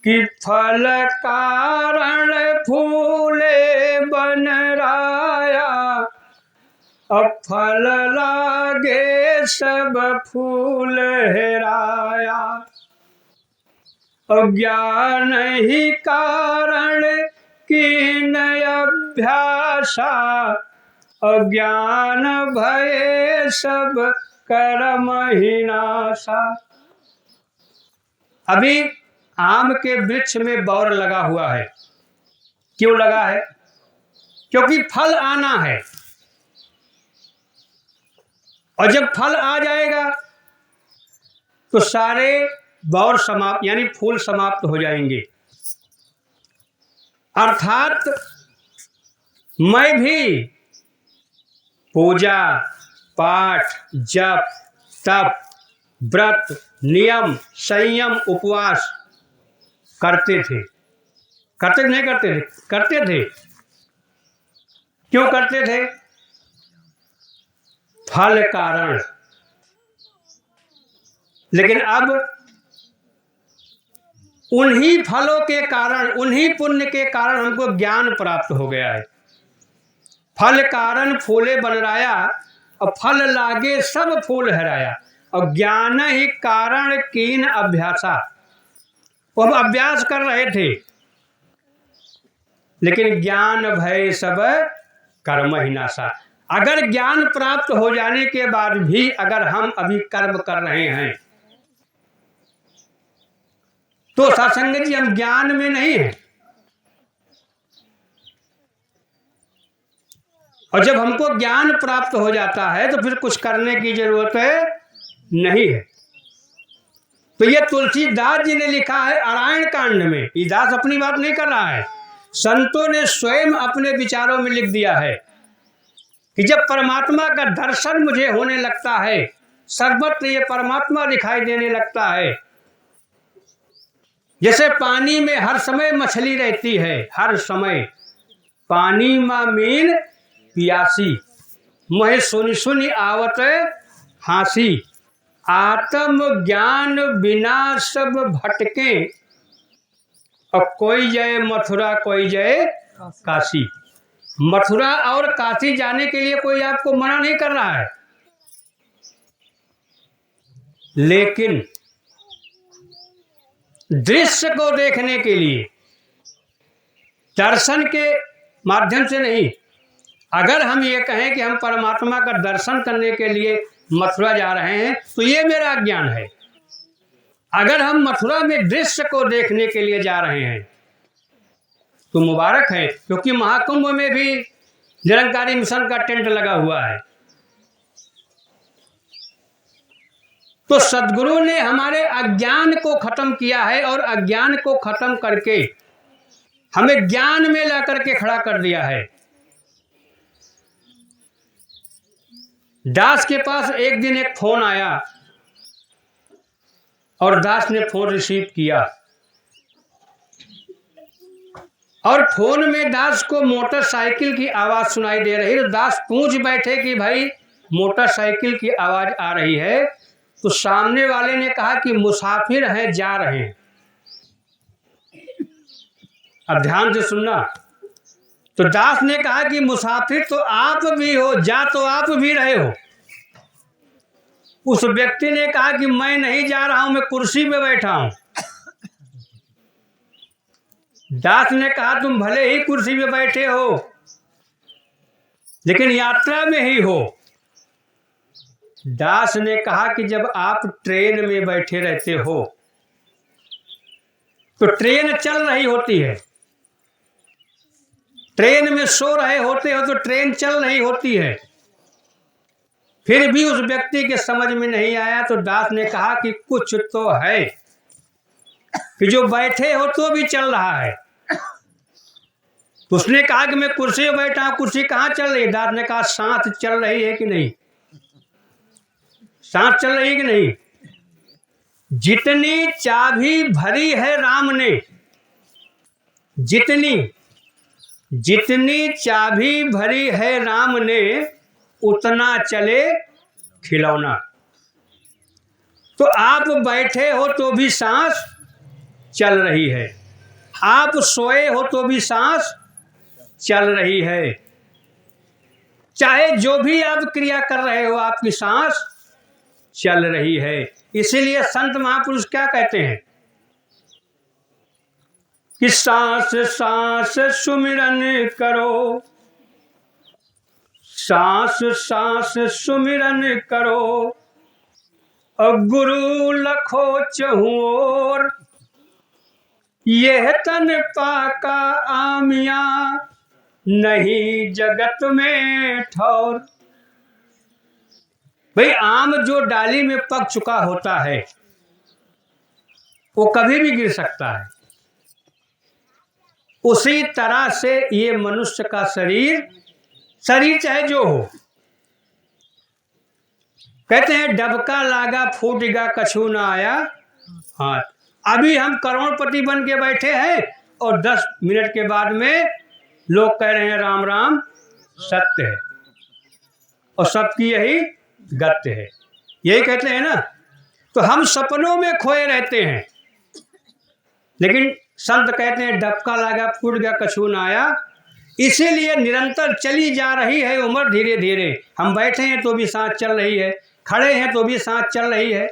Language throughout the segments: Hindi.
कि फल कारण फूले बन राया, अब फल लागे सब फूल हेराया। अज्ञान ही कारण कीन अभ्यासा, अज्ञान भये सब कर्म ही नासा। अभी आम के वृक्ष में बौर लगा हुआ है। क्यों लगा है? क्योंकि फल आना है, और जब फल आ जाएगा तो सारे बौर समाप्त यानी फूल समाप्त हो जाएंगे। अर्थात मैं भी पूजा पाठ जप तप व्रत नियम संयम उपवास करते थे। करते नहीं करते थे? करते थे। क्यों करते थे? फल कारण। लेकिन अब उन्हीं फलों के कारण, उन्हीं पुण्य के कारण हमको ज्ञान प्राप्त हो गया है। फल कारण फूले बन राया, और फल लागे सब फूल हराया। और ज्ञान ही कारण कीन अभ्यासा, वो हम अभ्यास कर रहे थे, लेकिन ज्ञान भय सब कर्म ही नासा। अगर ज्ञान प्राप्त हो जाने के बाद भी अगर हम अभी कर्म कर रहे हैं तो सत्संग जी हम ज्ञान में नहीं है। और जब हमको ज्ञान प्राप्त हो जाता है तो फिर कुछ करने की जरूरत नहीं है। तो ये तुलसीदास जी ने लिखा है नारायण कांड में। ये दास अपनी बात नहीं कर रहा है, संतों ने स्वयं अपने विचारों में लिख दिया है कि जब परमात्मा का दर्शन मुझे होने लगता है, सर्वत्र ये परमात्मा दिखाई देने लगता है। जैसे पानी में हर समय मछली रहती है, हर समय पानी मा मीन पियासी, मोहे सुनी सुनी आवत हासी, आत्म ज्ञान बिना सब भटके, और कोई जाए मथुरा कोई जाए काशी। मथुरा और काशी जाने के लिए कोई आपको मना नहीं कर रहा है, लेकिन दृश्य को देखने के लिए, दर्शन के माध्यम से नहीं। अगर हम ये कहें कि हम परमात्मा का दर्शन करने के लिए मथुरा जा रहे हैं तो ये मेरा ज्ञान है। अगर हम मथुरा में दृश्य को देखने के लिए जा रहे हैं तो मुबारक है, क्योंकि महाकुंभ में भी निरंकारी मिशन का टेंट लगा हुआ है। तो सद्गुरु ने हमारे अज्ञान को खत्म किया है, और अज्ञान को खत्म करके हमें ज्ञान में ला करके खड़ा कर दिया है। दास के पास एक दिन एक फोन आया और दास ने फोन रिसीव किया, और फोन में दास को मोटरसाइकिल की आवाज सुनाई दे रही। तो दास पूछ बैठे कि भाई मोटरसाइकिल की आवाज आ रही है, तो सामने वाले ने कहा कि मुसाफिर हैं, जा रहे हैं। अब ध्यान से सुनना। तो दास ने कहा कि मुसाफिर तो आप भी हो, जा तो आप भी रहे हो। उस व्यक्ति ने कहा कि मैं नहीं जा रहा हूं, मैं कुर्सी पे बैठा हूं। दास ने कहा तुम भले ही कुर्सी पे बैठे हो, लेकिन यात्रा में ही हो। दास ने कहा कि जब आप ट्रेन में बैठे रहते हो तो ट्रेन चल रही होती है, ट्रेन में सो रहे होते हो तो ट्रेन चल रही होती है। फिर भी उस व्यक्ति के समझ में नहीं आया, तो दास ने कहा कि कुछ तो है कि जो बैठे हो तो भी चल रहा है। तो उसने कहा कि मैं कुर्सी पर बैठा हूं, कुर्सी कहाँ चल रही है? दास ने कहा सांस चल रही है कि नहीं, सांस चल रही है कि नहीं। जितनी चाबी भरी है राम ने, जितनी चाबी भरी है राम ने, उतना चले खिलौना। तो आप बैठे हो तो भी सांस चल रही है। आप सोए हो तो भी सांस चल रही है। चाहे जो भी आप क्रिया कर रहे हो, आपकी सांस चल रही है। इसीलिए संत महापुरुष क्या कहते हैं कि सांस सांस सुमिरन करो, सांस सांस सुमिरन करो, और गुरु लखो चहु ओर, यह तन पाका आमिया, नहीं जगत में ठौर। भाई आम जो डाली में पक चुका होता है वो कभी भी गिर सकता है। उसी तरह से ये मनुष्य का शरीर चाहे जो हो, कहते हैं डबका लागा फूटेगा कछु ना आया हाथ। अभी हम करोड़पति बन के बैठे हैं और 10 मिनट के बाद में लोग कह रहे हैं राम राम सत्य है, और सबकी यही गत्य है, यही कहते हैं ना। तो हम सपनों में खोए रहते हैं, लेकिन संत कहते हैं डबका लगा फूट गया कछु ना आया। इसीलिए निरंतर चली जा रही है उम्र धीरे धीरे। हम बैठे हैं तो भी सांस चल रही है, खड़े हैं तो भी सांस चल रही है।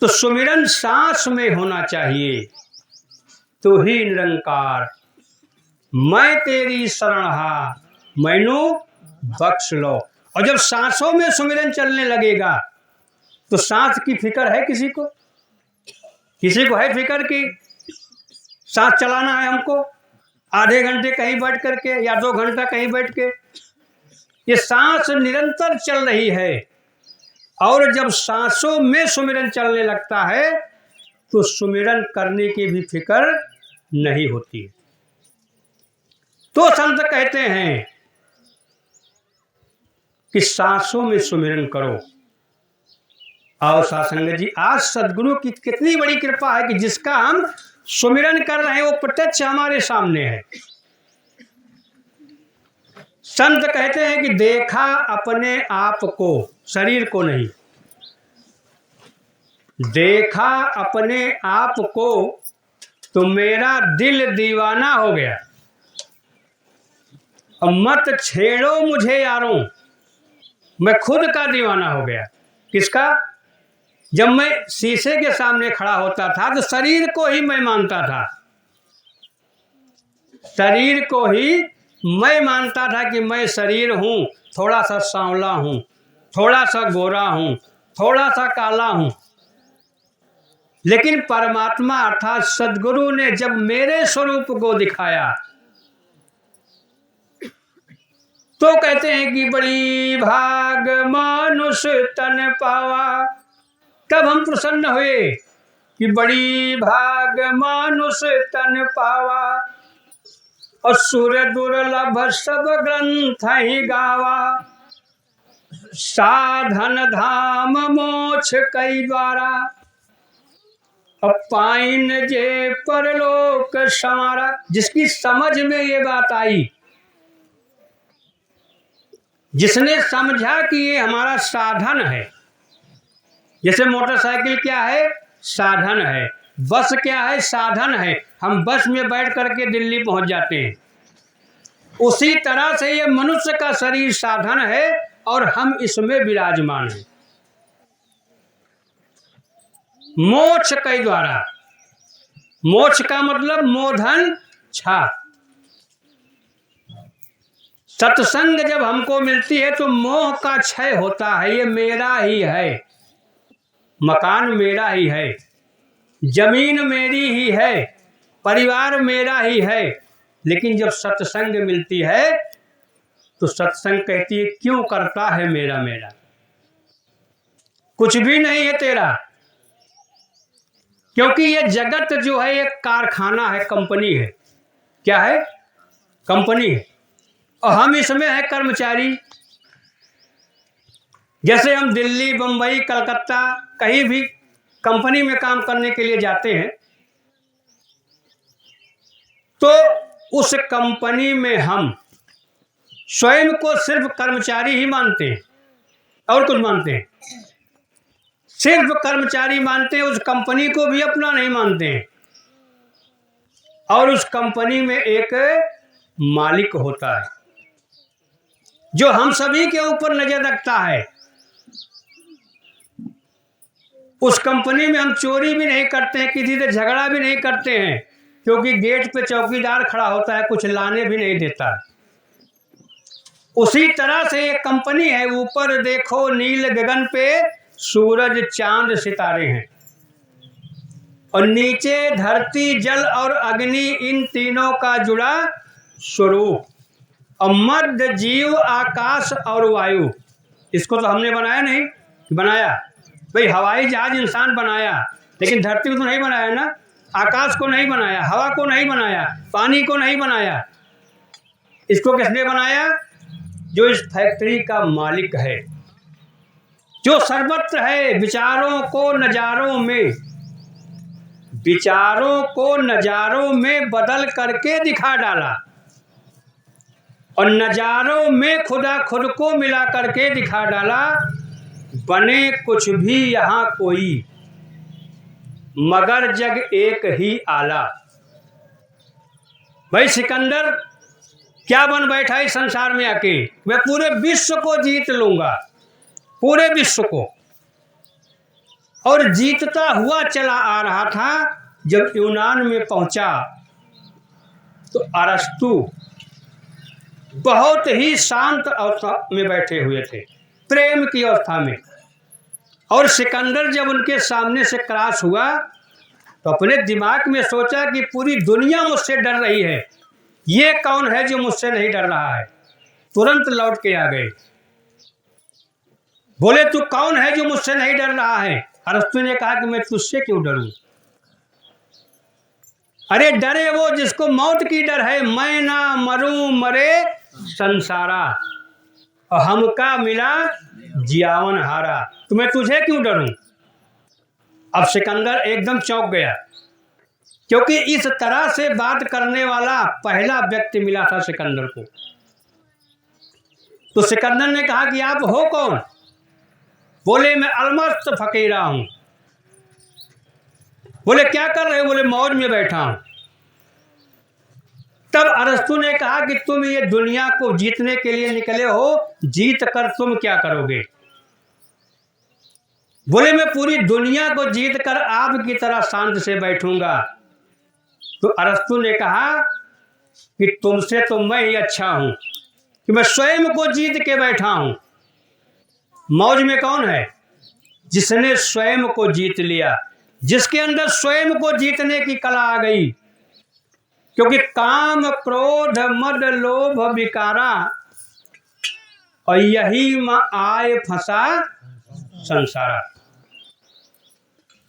तो सुमिरन सांस में होना चाहिए। तू ही निरंकार मैं तेरी शरणहा, मैनू बख्श लो। और जब सांसों में सुमिरन चलने लगेगा तो सांस की फिक्र है किसी को? किसी को है फिक्र कि सांस चलाना है हमको आधे घंटे कहीं बैठ करके या 2 घंटा कहीं बैठ के? ये सांस निरंतर चल रही है, और जब सांसों में सुमिरन चलने लगता है तो सुमिरन करने की भी फिक्र नहीं होती। तो संत कहते हैं कि सांसों में सुमिरन करो। और सासंग जी, आज सदगुरु की कितनी बड़ी कृपा है कि जिसका हम सुमिरन कर रहे हैं वो प्रत्यक्ष हमारे सामने है। संत कहते हैं कि देखा अपने आप को, शरीर को नहीं, देखा अपने आप को तो मेरा दिल दीवाना हो गया। और मत छेड़ो मुझे यारों, मैं खुद का दीवाना हो गया। किसका? जब मैं शीशे के सामने खड़ा होता था तो शरीर को ही मैं मानता था, शरीर को ही मैं मानता था कि मैं शरीर हूं, थोड़ा सा सांवला हूं, थोड़ा सा गोरा हूं, थोड़ा सा काला हूं। लेकिन परमात्मा अर्थात सदगुरु ने जब मेरे स्वरूप को दिखाया तो कहते हैं कि बड़ी भाग मनुष्य तन पावा। कब हम प्रसन्न हुए कि बड़ी भाग मनुष्य तन पावा, और सुर दुर्लभ सब ग्रंथ ही गावा, साधन धाम मोक्ष कई द्वारा, अब पाइन जे परलोक समारा। जिसकी समझ में ये बात आई, जिसने समझा कि ये हमारा साधन है, जैसे मोटरसाइकिल क्या है? साधन है। बस क्या है? साधन है। हम बस में बैठ करके दिल्ली पहुंच जाते हैं। उसी तरह से ये मनुष्य का शरीर साधन है और हम इसमें विराजमान हैं। मोक्ष के द्वारा, मोक्ष का मतलब मोधन छा। सत्संग जब हमको मिलती है तो मोह का क्षय होता है। ये मेरा ही है, मकान मेरा ही है, जमीन मेरी ही है, परिवार मेरा ही है। लेकिन जब सत्संग मिलती है तो सत्संग कहती है क्यों करता है मेरा मेरा, कुछ भी नहीं है तेरा। क्योंकि ये जगत जो है एक कारखाना है, कंपनी है। क्या है? कंपनी है, और हम इसमें है कर्मचारी। जैसे हम दिल्ली, बंबई, कलकत्ता कहीं भी कंपनी में काम करने के लिए जाते हैं तो उस कंपनी में हम स्वयं को सिर्फ कर्मचारी ही मानते हैं और कुछ मानते हैं? सिर्फ कर्मचारी मानते हैं, उस कंपनी को भी अपना नहीं मानते हैं। और उस कंपनी में एक मालिक होता है जो हम सभी के ऊपर नजर रखता है। उस कंपनी में हम चोरी भी नहीं करते हैं, किसी से झगड़ा भी नहीं करते हैं, क्योंकि गेट पे चौकीदार खड़ा होता है, कुछ लाने भी नहीं देता है। उसी तरह से एक कंपनी है, ऊपर देखो नील गगन पे सूरज चांद सितारे हैं, और नीचे धरती जल और अग्नि, इन तीनों का जुड़ा स्वरूप, और मध्य जीव आकाश और वायु। इसको तो हमने बनाया नहीं, बनाया भाई हवाई जहाज इंसान बनाया, लेकिन धरती को तो नहीं बनाया ना, आकाश को नहीं बनाया, हवा को नहीं बनाया, पानी को नहीं बनाया। इसको किसने बनाया? जो इस फैक्ट्री का मालिक है, जो सर्वत्र है, विचारों को नजारों में बदल करके दिखा डाला, और नजारों में खुदा खुद को मिला करके दिखा डाला। बने कुछ भी यहाँ कोई, मगर जग एक ही आला। भाई सिकंदर क्या बन बैठा इस संसार में आके, मैं पूरे विश्व को जीत लूंगा, पूरे विश्व को। और जीतता हुआ चला आ रहा था। जब यूनान में पहुंचा तो अरस्तु बहुत ही शांत अवस्था में बैठे हुए थे, प्रेम की अवस्था में। और सिकंदर जब उनके सामने से क्रॉस हुआ तो अपने दिमाग में सोचा कि पूरी दुनिया मुझसे डर रही है, ये कौन है जो मुझसे नहीं डर रहा है। तुरंत लौट के आ गए, बोले तू कौन है जो मुझसे नहीं डर रहा है? अरस्तु ने कहा कि मैं तुझसे क्यों डरूं? अरे डरे वो जिसको मौत की डर है, मैं ना मरूं मरे संसारा, और हमका मिला जियावन हारा, तो मैं तुझे क्यों डरूं? अब सिकंदर एकदम चौंक गया, क्योंकि इस तरह से बात करने वाला पहला व्यक्ति मिला था सिकंदर को। तो सिकंदर ने कहा कि आप हो कौन? बोले मैं अलमस्त फकीरा हूं। बोले क्या कर रहे हो? बोले मौज में बैठा हूं। तब अरस्तु ने कहा कि तुम ये दुनिया को जीतने के लिए निकले हो, जीत कर तुम क्या करोगे? बोले मैं पूरी दुनिया को जीत कर आपकी तरह शांत से बैठूंगा। तो अरस्तु ने कहा कि तुमसे तो मैं ही अच्छा हूं कि मैं स्वयं को जीत के बैठा हूं। मौज में कौन है? जिसने स्वयं को जीत लिया, जिसके अंदर स्वयं को जीतने की कला आ गई। क्योंकि काम क्रोध मद लोभ विकारा, और यही में आए फंसा संसारा।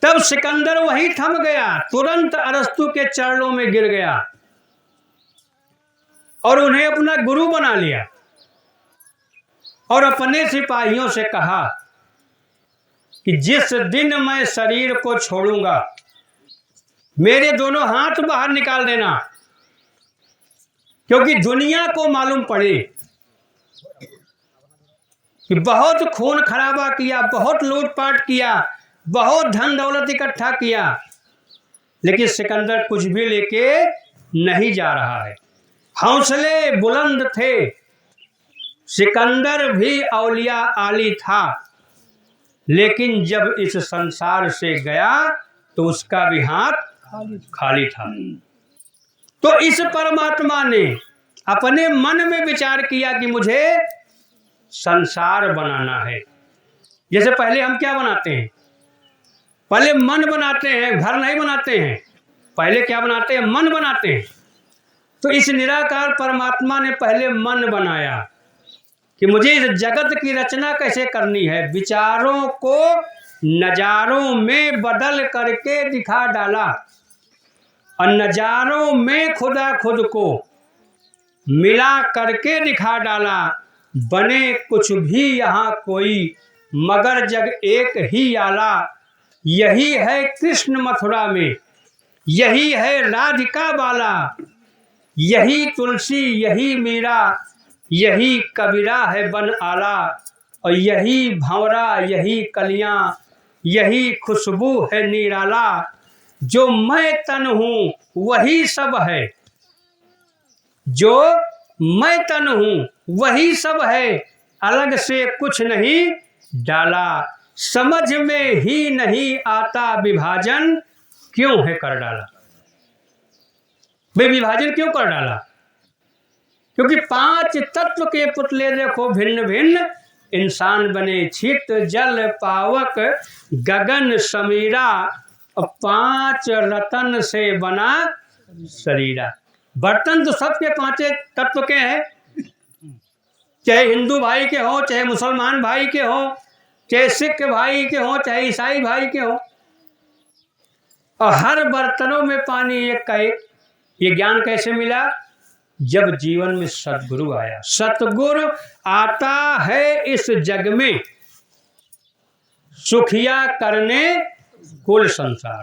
तब सिकंदर वहीं थम गया, तुरंत अरस्तु के चरणों में गिर गया और उन्हें अपना गुरु बना लिया, और अपने सिपाहियों से कहा कि जिस दिन मैं शरीर को छोड़ूंगा, मेरे दोनों हाथ बाहर निकाल देना, क्योंकि दुनिया को मालूम पड़े कि बहुत खून खराबा किया, बहुत लूटपाट किया, बहुत धन दौलत इकट्ठा किया, लेकिन सिकंदर कुछ भी लेके नहीं जा रहा है। हौसले बुलंद थे, सिकंदर भी औलिया आली था, लेकिन जब इस संसार से गया तो उसका भी हाथ खाली था। तो इस परमात्मा ने अपने मन में विचार किया कि मुझे संसार बनाना है। जैसे पहले हम क्या बनाते हैं? पहले मन बनाते हैं, घर नहीं बनाते हैं। पहले क्या बनाते हैं? मन बनाते हैं। तो इस निराकार परमात्मा ने पहले मन बनाया कि मुझे इस जगत की रचना कैसे करनी है। विचारों को नजारों में बदल करके दिखा डाला, और नजारों में खुदा खुद को मिला करके दिखा डाला। बने कुछ भी यहाँ कोई, मगर जग एक ही आला। यही है कृष्ण मथुरा में, यही है राधिका बाला, यही तुलसी, यही मीरा, यही कबीरा है बन आला, और यही भंवरा, यही कलियां, यही खुशबू है निराला, जो मैं तन हूँ वही सब है, जो मैं तन हूँ वही सब है, अलग से कुछ नहीं डाला। समझ में ही नहीं आता विभाजन क्यों है कर डाला। वे विभाजन क्यों कर डाला? क्योंकि 5 तत्व के पुतले देखो भिन्न भिन्न इंसान बने, छित जल पावक गगन समीरा, 5 रतन से बना शरीरा। बर्तन तो सबके 5 तत्व के हैं, चाहे हिंदू भाई के हो, चाहे मुसलमान भाई के हो, चाहे सिख भाई के हो, चाहे ईसाई भाई के हो, और हर बर्तनों में पानी एक का एक। ये ज्ञान कैसे मिला? जब जीवन में सतगुरु आया। सतगुरु आता है इस जग में सुखिया करने कुल संसार।